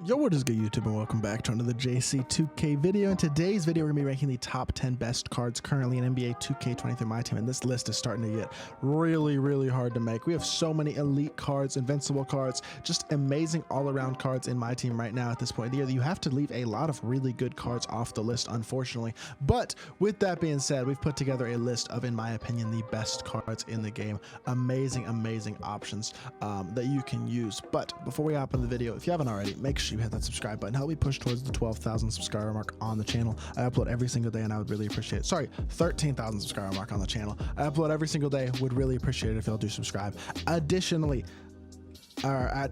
Yo, what is good, YouTube, and welcome back to another JC2K video. In today's video, we're going to be ranking the top 10 best cards currently in NBA 2K23 MyTEAM, and this list is starting to get really hard to make. We have so many elite cards, invincible cards, just amazing all-around cards in my team right now at this point of the year that you have to leave a lot of really good cards off the list, unfortunately. But with that being said, we've put together a list of, in my opinion, the best cards in the game. Amazing options that you can use. But before we hop in the video, if you haven't already, make sure you hit that subscribe button. Help me push towards the 12,000 subscriber mark on the channel. I upload every single day and I would really appreciate it. Sorry, 13,000 subscriber mark on the channel. I upload every single day. Would really appreciate it if y'all do subscribe. Additionally, I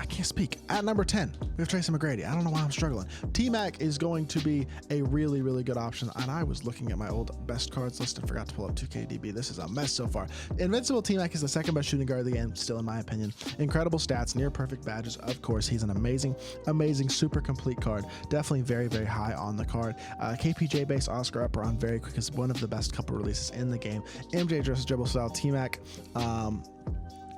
can't speak. At number 10, we have Tracy McGrady. I don't know why I'm struggling. T-Mac is going to be a really good option. And I was looking at my old best cards list and forgot to pull up 2KDB. This is a mess so far. Invincible T-Mac is the second best shooting guard of the game, still in my opinion. Incredible stats, near perfect badges. Of course, he's an amazing, super complete card. Definitely very high on the card. KPJ base Oscar upper on very quick is one of the best couple releases in the game. MJ dribble style T-Mac.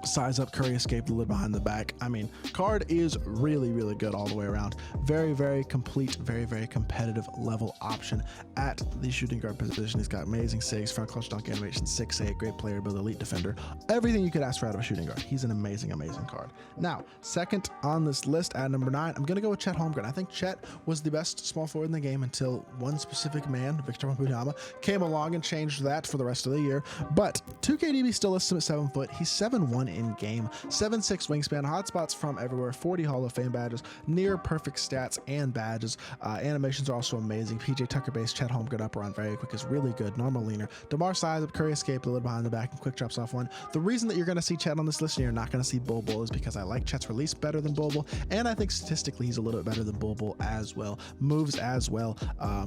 Size up, Curry escape, the lid behind the back. I mean, card is really good all the way around. Very complete, very competitive level option at the shooting guard position. He's got amazing saves, front clutch dunk animation, 6'8", great player build, elite defender. Everything you could ask for out of a shooting guard. He's an amazing card. Now, second on this list at number 9, I'm gonna go with Chet Holmgren. I think Chet was the best small forward in the game until one specific man, Victor Wembanyama, came along and changed that for the rest of the year. But 2KDB still lists him at 7 foot. He's 7'1" in game, 7'6" wingspan, hotspots from everywhere, 40 Hall of Fame badges, near perfect stats and badges. Animations are also amazing. PJ Tucker base, Chet Holmgren upper on very quick is really good. Normal leaner. DeMar size up, Curry escape, the lid behind the back, and quick drops off one. The reason that you're going to see Chet on this list and you're not going to see Bol Bol is because I like Chet's release better than Bol Bol, and I think statistically he's a little bit better than Bol Bol as well. Moves as well.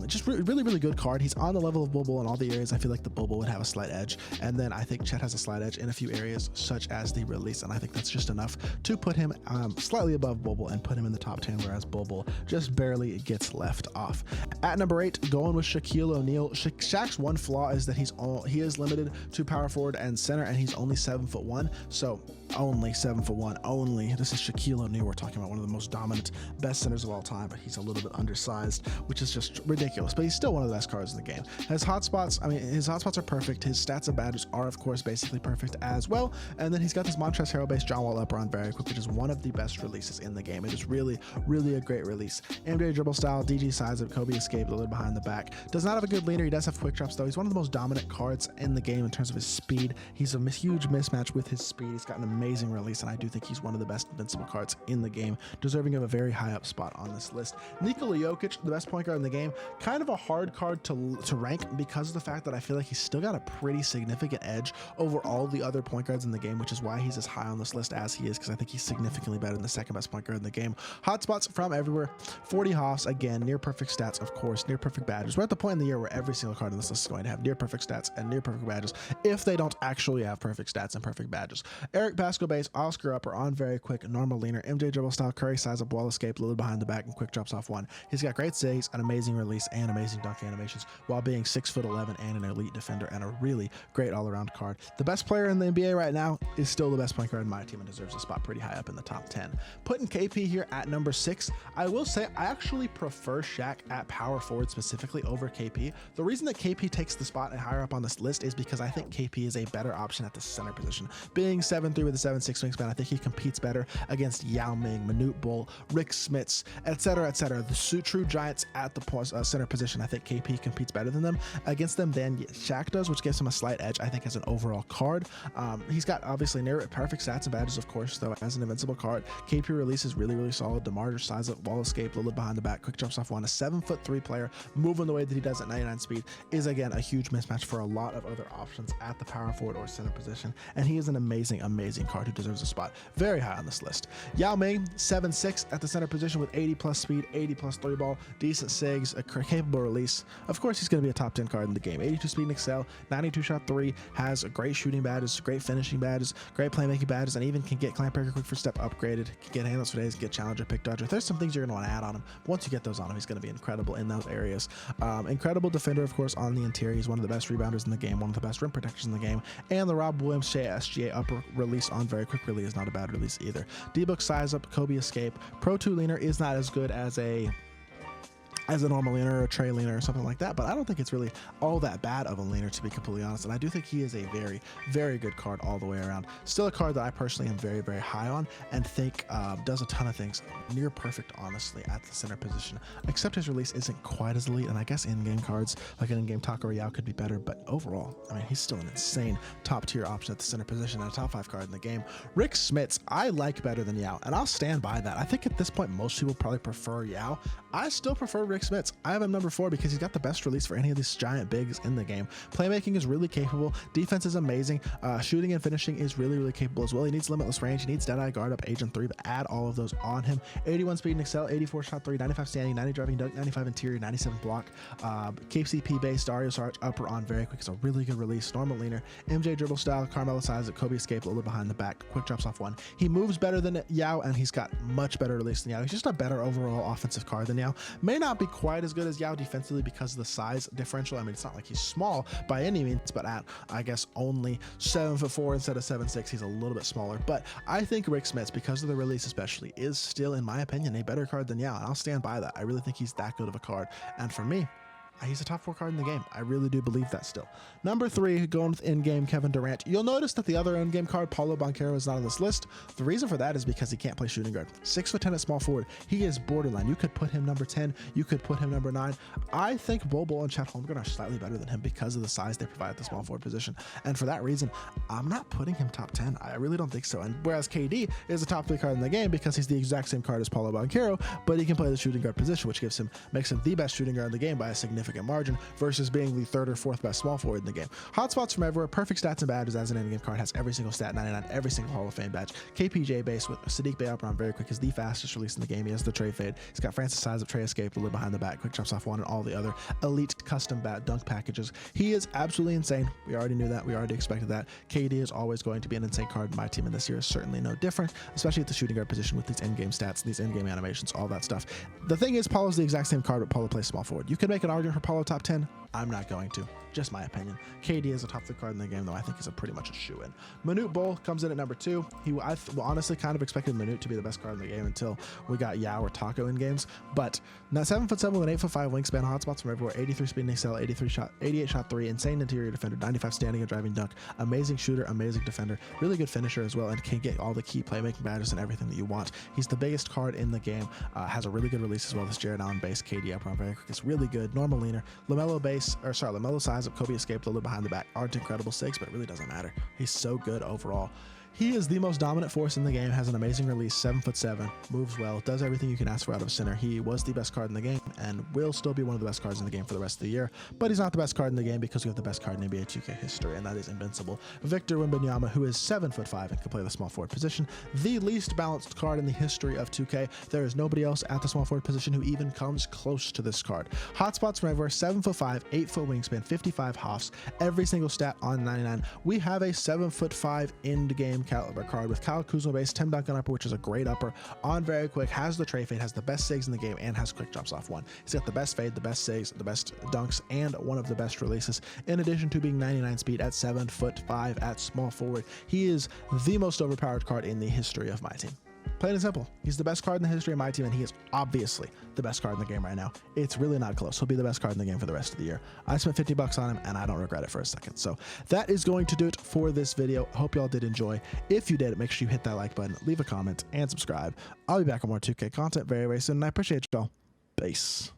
Just really good card. He's on the level of Bol Bol in all the areas. I feel like the Bol Bol would have a slight edge, and then I think Chet has a slight edge in a few areas such as the release, and I think that's just enough to put him slightly above Bol Bol and put him in the top 10, whereas Bol Bol just barely gets left off. At number 8, going with Shaquille O'Neal. Shaq's one flaw is that he is limited to power forward and center, and he's only 7'1", so only 7'1", only. This is Shaquille O'Neal. We're talking about one of the most dominant, best centers of all time, but he's a little bit undersized, which is just ridiculous, but he's still one of the best cards in the game. His hotspots, his hotspots are perfect. His stats and badges are, of course, basically perfect as well, and then he's got this Montrezl Harrell base John Wall upper on very quick, which is one of the best releases in the game. It is really a great release. MJ dribble style, DG size up, Kobe escape, the lid behind the back. Does not have a good leaner. He does have quick drops though. He's one of the most dominant cards in the game in terms of his speed. He's a huge mismatch with his speed. He's got an amazing release, and I do think he's one of the best invincible cards in the game, deserving of a very high up spot on this list. Nikola Jokic, the best point guard in the game, kind of a hard card to rank because of the fact that I feel like he's still got a pretty significant edge over all the other point guards in the game, which is why he's as high on this list as he is, because I think he's significantly better than the second best point guard in the game. Hotspots from everywhere, 40 Hoffs, again, near perfect stats, of course, near perfect badges. We're at the point in the year where every single card in this list is going to have near perfect stats and near perfect badges if they don't actually have perfect stats and perfect badges. Eric Pascal base, Oscar upper on very quick, normal leaner, MJ dribble style, Curry size up, wall escape, lid behind the back, and quick drops off one. He's got great saves, an amazing release, and amazing dunk animations while being 6'11" and an elite defender, and a really great all-around card. The best player in the NBA right now is still the best point guard in my team and deserves a spot pretty high up in the top 10. Putting KP here at number 6, I will say I actually prefer Shaq at power forward specifically over KP. The reason that KP takes the spot and higher up on this list is because I think KP is a better option at the center position. Being 7'3" with a 7'6" wingspan, I think he competes better against Yao Ming, Manute Bol, Rick Smits, etc. The true giants at the center position. I think KP competes better than them against them than Shaq does, which gives him a slight edge, I think, as an overall card. He's got obviously near perfect stats and badges, of course, though, as an invincible card. KP release is really solid. DeMar size up, wall escape, lid behind the back, quick jumps off one. A 7'3" player moving the way that he does at 99 speed is, again, a huge mismatch for a lot of other options at the power forward or center position, and he is an amazing card who deserves a spot very high on this list. Yao Ming, 7'6" at the center position with 80+ speed, 80+ 3-ball, decent sigs, a capable release. Of course, he's going to be a top 10 card in the game. 82 speed and excel, 92 shot 3, has great shooting badges, great finishing badges, great playmaking badges, and even can get clamp breaker quick for step upgraded, can get handles for days, get challenger, pick dodger. There's some things you're going to want to add on him. But once you get those on him, he's going to be incredible in those areas. Incredible defender, of course, on the interior. He's one of the best rebounders in the game, one of the best rim protectors in the game, and the Rob Williams SGA upper release on very quick really is not a bad release either. D-Book size up, Kobe escape. Pro 2 leaner is not as good as a normal leaner or a tray leaner or something like that, but I don't think it's really all that bad of a leaner, to be completely honest, and I do think he is a very, very good card all the way around. Still a card that I personally am very, very high on and think does a ton of things near perfect, honestly, at the center position, except his release isn't quite as elite, and I guess in-game cards like an in-game Taka or Yao could be better, but overall, I mean, he's still an insane top-tier option at the center position and a top 5 card in the game. Rick Smits, I like better than Yao, and I'll stand by that. I think at this point, most people probably prefer Yao. I still prefer Rick Smits. I have him number 4 because he's got the best release for any of these giant bigs in the game. Playmaking is really capable. Defense is amazing. Shooting and finishing is really, really capable as well. He needs limitless range. He needs Deadeye, guard up, agent 3, but add all of those on him. 81 speed and excel, 84 shot 3, 95 standing, 90 driving dunk, 95 interior, 97 block. KCP based, Dario Saric upper on very quick. It's a really good release. Normal leaner. MJ dribble style, Carmelo size, Kobe escape, a little behind the back. Quick drops off 1. He moves better than Yao, and he's got much better release than Yao. He's just a better overall offensive card than Yao. May not be quite as good as Yao defensively because of the size differential. I mean, it's not like he's small by any means, but at, I guess, only 7'4" instead of 7'6", he's a little bit smaller. But I think Rick Smits, because of the release especially, is still, in my opinion, a better card than Yao, and I'll stand by that. I really think he's that good of a card, and for me, he's a top 4 card in the game. I really do believe that still. Number 3, going with in-game Kevin Durant. You'll notice that the other in-game card, Paulo Banchero, is not on this list. The reason for that is because he can't play shooting guard. 6'10" at small forward. He is borderline. You could put him number 10. You could put him number 9. I think Bobo and Chet Holmgren are slightly better than him because of the size they provide at the small forward position. And for that reason, I'm not putting him top 10. I really don't think so. And whereas KD is a top 3 card in the game because he's the exact same card as Paulo Banchero, but he can play the shooting guard position, which makes him the best shooting guard in the game by a significant margin, versus being the 3rd or 4th best small forward in the game. Hotspots from everywhere, perfect stats and badges as an in-game card, has every single stat 99, every single Hall of Fame badge. KPJ base with Sadiq Bey up around very quick is the fastest release in the game. He has the tray fade. He's got Francis size up, tray escape, a little behind the back, quick drops off 1, and all the other elite custom dunk packages. He is absolutely insane. We already knew that. We already expected that. KD is always going to be an insane card in my team, and this year is certainly no different, especially at the shooting guard position with these in-game stats, these in-game animations, all that stuff. The thing is, Paulo's the exact same card, but Paulo plays small forward. You could make an argument for Paulo top 10. I'm not going to. Just my opinion. KD is a top 3 card in the game, though I think is pretty much a shoe-in. Manute Bol comes in at number 2. I honestly kind of expected Manute to be the best card in the game until we got Yao or Taco in games. But now 7'7" with an 8'5" wingspan, hotspots from everywhere, 83 speed and excel, 88 shot 3, insane interior defender, 95 standing and driving dunk, amazing shooter, amazing defender, really good finisher as well, and can get all the key playmaking badges and everything that you want. He's the biggest card in the game. Has a really good release as well. This Jared Allen base, KD up around very quick. It's really good. Normal leaner. LaMelo size up, Kobe escaped a little behind the back. Aren't incredible sigs, but it really doesn't matter. He's so good overall. He is the most dominant force in the game, has an amazing release, 7'7", moves well, does everything you can ask for out of a center. He was the best card in the game and will still be one of the best cards in the game for the rest of the year, but he's not the best card in the game because we have the best card in NBA 2K history, and that is Invincible. Victor Wembanyama, who is 7'5" and can play the small forward position, the least balanced card in the history of 2K. There is nobody else at the small forward position who even comes close to this card. Hotspots from everywhere, 7'5", 8-foot wingspan, 55 hoffs, every single stat on 99. We have a 7'5" end-game caliber card with Kyle Kuzma base, Tim Duncan upper, which is a great upper, on very quick, has the tray fade, has the best sigs in the game, and has quick drops off 1. He's got the best fade, the best sigs, the best dunks, and one of the best releases, in addition to being 99 speed at 7'5" at small forward. He is the most overpowered card in the history of my team. Plain and simple. He's the best card in the history of my team, and he is obviously the best card in the game right now. It's really not close. He'll be the best card in the game for the rest of the year. I spent $50 on him, and I don't regret it for a second. So that is going to do it for this video. I hope y'all did enjoy. If you did, make sure you hit that like button, leave a comment, and subscribe. I'll be back with more 2K content very, very soon, and I appreciate y'all. Peace.